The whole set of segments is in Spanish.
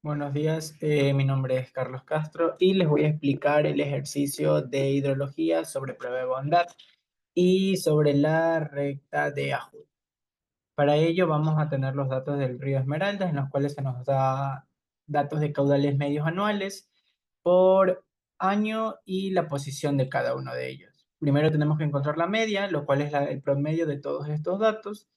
Buenos días, mi nombre es Carlos Castro y les voy a explicar el ejercicio de hidrología sobre prueba de bondad y sobre la recta de ajuste. Para ello vamos a tener los datos del río Esmeraldas, en los cuales se nos da datos de caudales medios anuales por año y la posición de cada uno de ellos. Primero tenemos que encontrar la media, lo cual es el promedio de todos estos datos,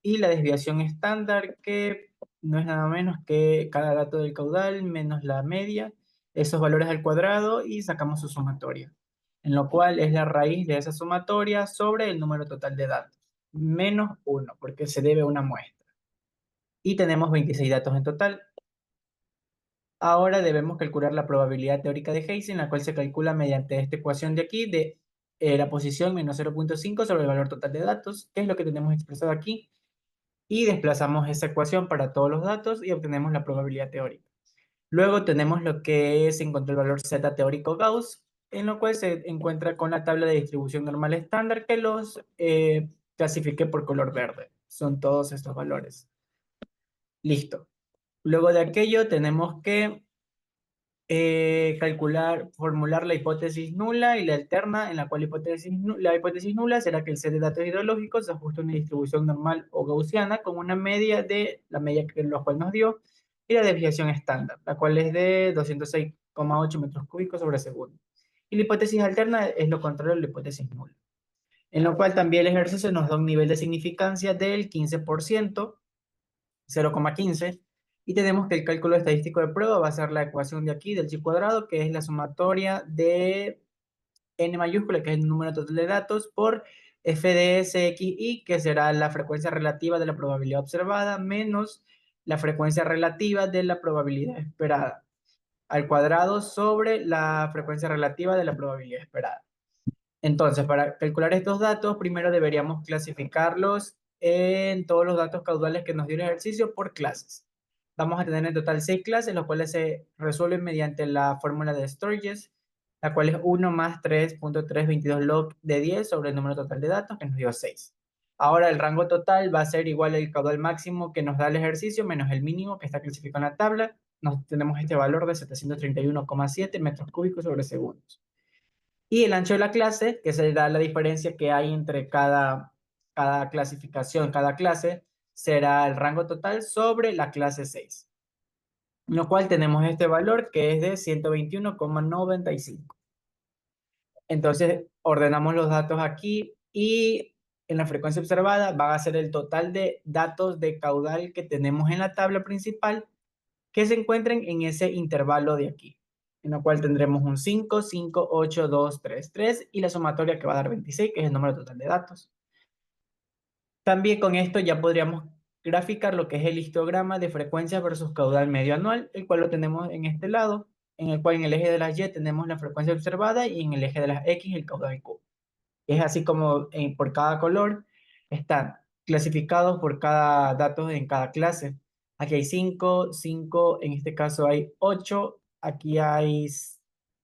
y la desviación estándar, que no es nada menos que cada dato del caudal menos la media, esos valores al cuadrado, y sacamos su sumatoria, en lo cual es la raíz de esa sumatoria sobre el número total de datos, menos uno, porque se debe a una muestra. Y tenemos 26 datos en total. Ahora debemos calcular la probabilidad teórica de Heysen, la cual se calcula mediante esta ecuación de aquí, de la posición menos 0,5 sobre el valor total de datos, que es lo que tenemos expresado aquí, y desplazamos esa ecuación para todos los datos y obtenemos la probabilidad teórica. Luego tenemos lo que es encontrar el valor Z teórico Gauss, en lo cual se encuentra con la tabla de distribución normal estándar, que los clasifiqué por color verde. Son todos estos valores. Listo. Luego de aquello tenemos que formular la hipótesis nula y la alterna, en la cual la hipótesis nula será que el set de datos hidrológicos se ajusta a una distribución normal o gaussiana con una media de la media que los cual nos dio, y la desviación estándar, la cual es de 206,8 metros cúbicos sobre segundo. Y la hipótesis alterna es lo contrario de la hipótesis nula, en lo cual también el ejercicio nos da un nivel de significancia del 15%, 0,15, y tenemos que el cálculo estadístico de prueba va a ser la ecuación de aquí del chi cuadrado, que es la sumatoria de n mayúscula, que es el número total de datos, por f de SXY, que será la frecuencia relativa de la probabilidad observada, menos la frecuencia relativa de la probabilidad esperada, al cuadrado sobre la frecuencia relativa de la probabilidad esperada. Entonces, para calcular estos datos, primero deberíamos clasificarlos en todos los datos caudales que nos dio el ejercicio por clases. Vamos a tener en total 6 clases, las cuales se resuelven mediante la fórmula de Sturges, la cual es 1 más 3,322 log de 10 sobre el número total de datos, que nos dio 6. Ahora el rango total va a ser igual al caudal máximo que nos da el ejercicio menos el mínimo que está clasificado en la tabla. Tenemos este valor de 731,7 metros cúbicos sobre segundos. Y el ancho de la clase, que será la diferencia que hay entre cada clasificación, cada clase, será el rango total sobre la clase 6. En lo cual tenemos este valor que es de 121,95. Entonces ordenamos los datos aquí, y en la frecuencia observada va a ser el total de datos de caudal que tenemos en la tabla principal, que se encuentren en ese intervalo de aquí, en lo cual tendremos un 5, 5, 8, 2, 3, 3, y la sumatoria que va a dar 26, que es el número total de datos. También con esto ya podríamos graficar lo que es el histograma de frecuencia versus caudal medio anual, el cual lo tenemos en este lado, en el cual en el eje de las Y tenemos la frecuencia observada y en el eje de las X el caudal Q. Es así como por cada color están clasificados por cada dato en cada clase. Aquí hay 5, 5, en este caso hay 8, aquí hay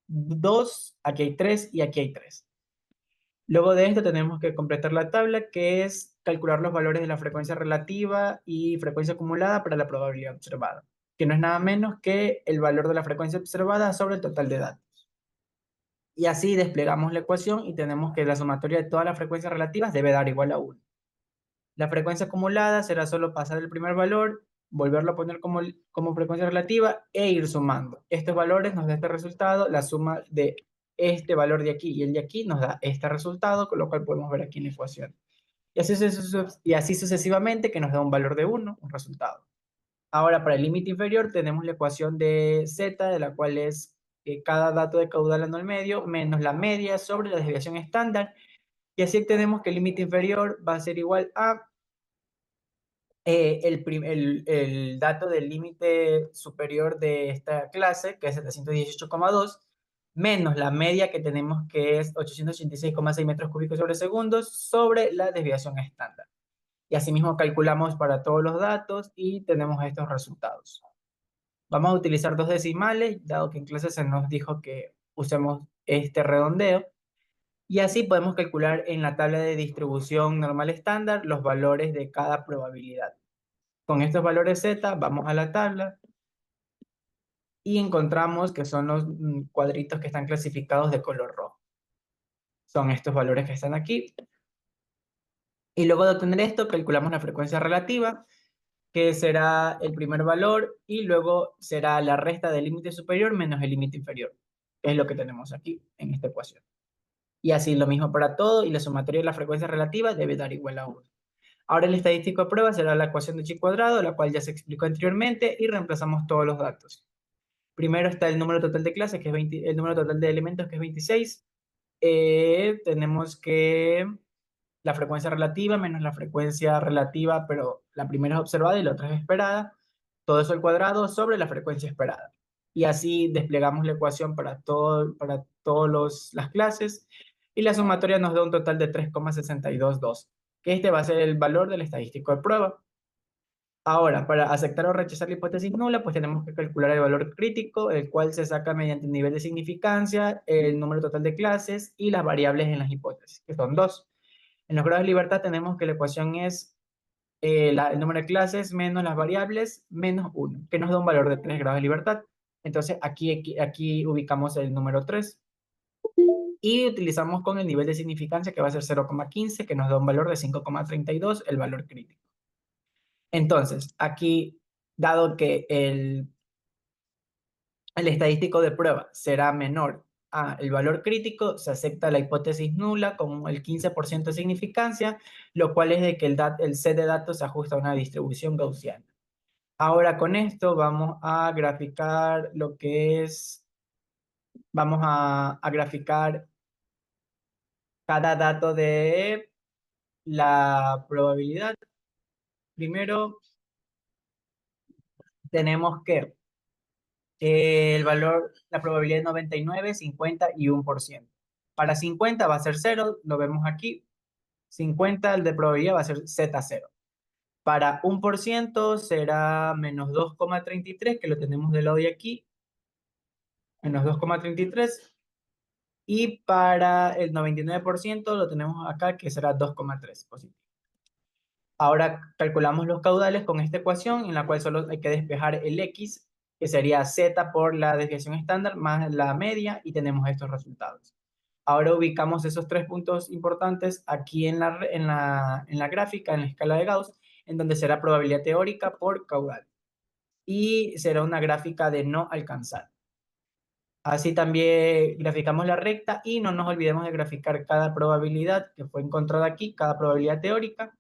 2, aquí hay 3 y aquí hay 3. Luego de esto tenemos que completar la tabla, que es calcular los valores de la frecuencia relativa y frecuencia acumulada para la probabilidad observada, que no es nada menos que el valor de la frecuencia observada sobre el total de datos. Y así desplegamos la ecuación y tenemos que la sumatoria de todas las frecuencias relativas debe dar igual a 1. La frecuencia acumulada será solo pasar el primer valor, volverlo a poner como frecuencia relativa e ir sumando. Estos valores nos da este resultado, la suma de este valor de aquí y el de aquí nos da este resultado, con lo cual podemos ver aquí en la ecuación. Y así sucesivamente, que nos da un valor de 1, un resultado. Ahora, para el límite inferior tenemos la ecuación de Z, de la cual es cada dato de caudal anual medio menos la media sobre la desviación estándar. Y así tenemos que el límite inferior va a ser igual a el dato del límite superior de esta clase, que es 718,2, menos la media que tenemos, que es 886,6 metros cúbicos sobre segundos, sobre la desviación estándar. Y asimismo calculamos para todos los datos y tenemos estos resultados. Vamos a utilizar dos decimales, dado que en clase se nos dijo que usemos este redondeo. Y así podemos calcular en la tabla de distribución normal estándar los valores de cada probabilidad. Con estos valores Z, vamos a la tabla y encontramos que son los cuadritos que están clasificados de color rojo. Son estos valores que están aquí. Y luego de obtener esto, calculamos la frecuencia relativa, que será el primer valor, y luego será la resta del límite superior menos el límite inferior, que es lo que tenemos aquí en esta ecuación. Y así lo mismo para todo, y la sumatoria de la frecuencia relativa debe dar igual a 1. Ahora el estadístico de prueba será la ecuación de chi cuadrado, la cual ya se explicó anteriormente, y reemplazamos todos los datos. Primero está el número total de clases, que es 20, el número total de elementos, que es 26. Tenemos que la frecuencia relativa menos la frecuencia relativa, pero la primera es observada y la otra es esperada. Todo eso al cuadrado sobre la frecuencia esperada. Y así desplegamos la ecuación para todas las clases. Y la sumatoria nos da un total de 3,622, que este va a ser el valor del estadístico de prueba. Ahora, para aceptar o rechazar la hipótesis nula, pues tenemos que calcular el valor crítico, el cual se saca mediante el nivel de significancia, el número total de clases y las variables en las hipótesis, que son dos. En los grados de libertad tenemos que la ecuación es el número de clases menos las variables menos 1, que nos da un valor de 3 grados de libertad. Entonces aquí ubicamos el número 3 y utilizamos con el nivel de significancia que va a ser 0,15, que nos da un valor de 5,32, el valor crítico. Entonces, aquí, dado que el estadístico de prueba será menor a el valor crítico, se acepta la hipótesis nula con el 15% de significancia, lo cual es de que el set de datos se ajusta a una distribución gaussiana. Ahora con esto vamos a graficar lo que es, vamos a graficar cada dato de la probabilidad. Primero tenemos que el valor, la probabilidad es 99, 50 y 1%. Para 50 va a ser 0, lo vemos aquí. 50, el de probabilidad va a ser Z0. Para 1% será menos 2,33, que lo tenemos del lado de aquí, menos 2,33. Y para el 99% lo tenemos acá, que será 2,3 positivo. Ahora calculamos los caudales con esta ecuación, en la cual solo hay que despejar el X, que sería Z por la desviación estándar más la media, y tenemos estos resultados. Ahora ubicamos esos tres puntos importantes aquí en la gráfica, en la escala de Gauss, en donde será probabilidad teórica por caudal. Y será una gráfica de no alcanzar. Así también graficamos la recta y no nos olvidemos de graficar cada probabilidad que fue encontrada aquí, cada probabilidad teórica,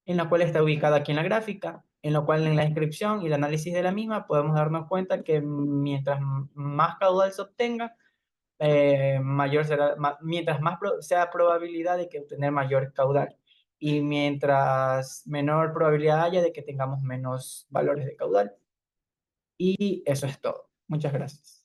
en la cual está ubicada aquí en la gráfica, en lo cual en la descripción y el análisis de la misma podemos darnos cuenta que mientras más caudal se obtenga, mayor será, mientras más sea probabilidad de que obtener mayor caudal, y mientras menor probabilidad haya de que tengamos menos valores de caudal. Y eso es todo. Muchas gracias.